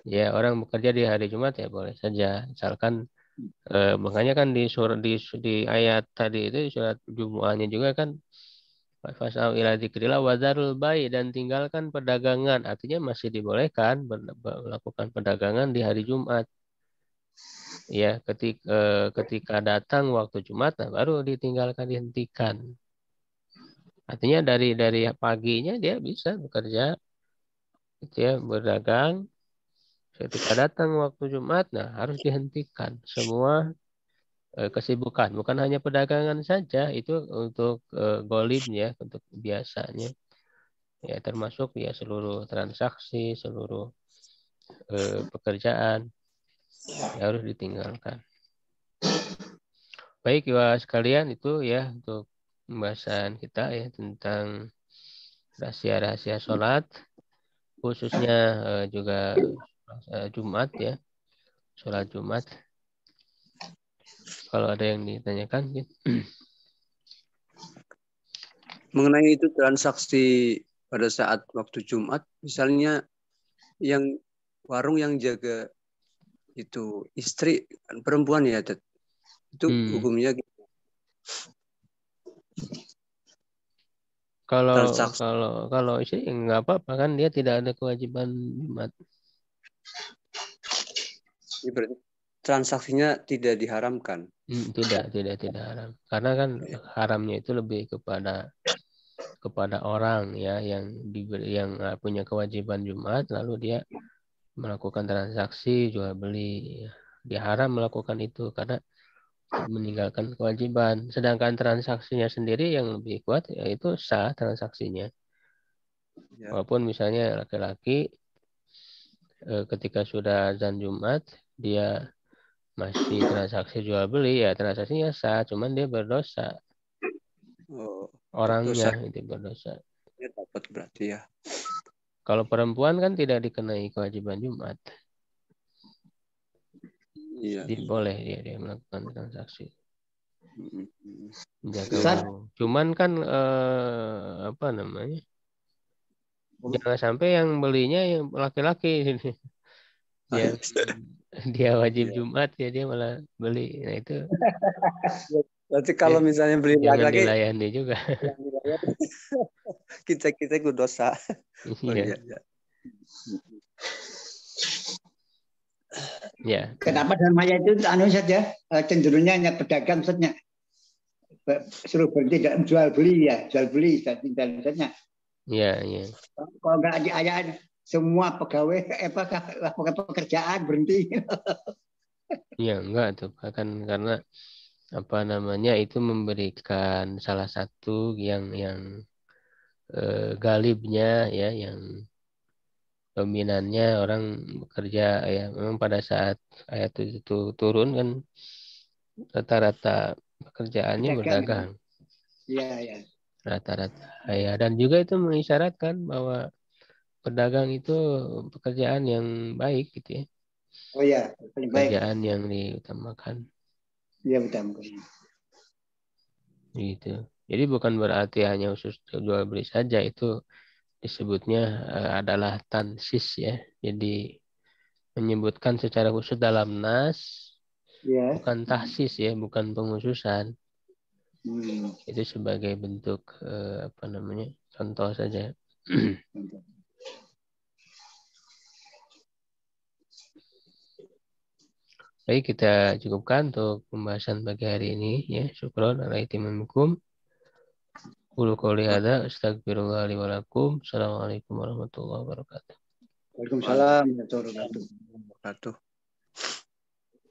Ya, orang bekerja di hari Jumat ya boleh saja, misalkan makanya kan di ayat tadi itu, di surat Jumu'ahnya juga kan, fasau ila dzikrillah wadzarul bai', dan tinggalkan perdagangan, artinya masih dibolehkan melakukan perdagangan di hari Jumat. Ya, ketika datang waktu Jumat, nah baru ditinggalkan, dihentikan. Artinya dari paginya dia bisa bekerja, gitu ya, berdagang. Ketika datang waktu Jumat, nah harus dihentikan semua kesibukan. Bukan hanya perdagangan saja, itu untuk golibnya, untuk biasanya. Ya, termasuk ya seluruh transaksi, seluruh pekerjaan ya harus ditinggalkan. Baik, ya sekalian, itu ya untuk pembahasan kita ya tentang rahasia-rahasia sholat, khususnya juga Jumat ya, sholat Jumat. Kalau ada yang ditanyakan, gitu. Mengenai itu transaksi pada saat waktu Jumat, misalnya yang warung yang jaga itu istri perempuan ya, Ted. Itu hukumnya gitu. Kalau istri nggak apa-apa kan, dia tidak ada kewajiban Jumat. Ini berarti transaksinya tidak diharamkan. Tidak haram. Karena kan haramnya itu lebih kepada orang ya yang punya kewajiban Jumat, lalu dia melakukan transaksi jual beli. Dia haram melakukan itu karena meninggalkan kewajiban. Sedangkan transaksinya sendiri yang lebih kuat, yaitu sah transaksinya. Ya. Walaupun misalnya laki-laki ketika sudah azan Jumat, dia masih transaksi jual beli, ya transaksinya sah, cuman dia berdosa. Orangnya itu berdosa. Ya, dapat berarti ya. Kalau perempuan kan tidak dikenai kewajiban Jumat. Iya. Jadi boleh dia melakukan transaksi. Menjaga Ustaz? warung. Cuman kan apa namanya? Jangan sampai yang belinya yang laki-laki. Dia wajib Jumat ya dia malah beli. Nah itu. Berarti kalau misalnya beli jangan laki-laki dilayani juga. kita ikut dosa. Iya. Ya. Kenapa dalam ayat itu saja cenderungnya hanya pedagang saja, suruh berhenti jual beli saja. Iya. Kalau nggak di ayat semua pegawai pekerjaan berhenti. Ya enggak tuh, kan karena apa namanya itu memberikan salah satu yang galibnya ya, yang dominannya orang bekerja ya. Memang pada saat ayat itu turun kan rata-rata pekerjaannya berdagang. Iya. Rata-rata ya, dan juga itu mengisyaratkan bahwa pedagang itu pekerjaan yang baik gitu ya. Oh ya, paling baik. Pekerjaan yang diutamakan. Iya, betul. Gitu. Jadi bukan berarti hanya khusus jual beli saja, itu disebutnya adalah tansis ya. Jadi menyebutkan secara khusus dalam nas, bukan tahsis ya, bukan penghususan. Itu sebagai bentuk apa namanya, contoh saja. Baik, kita cukupkan untuk pembahasan pagi hari ini ya. Syukron ala itimikum. Qulu qouli hadza astaghfirullah li wa lakum. Assalamualaikum warahmatullahi wabarakatuh. Waalaikumsalam warahmatullahi wabarakatuh.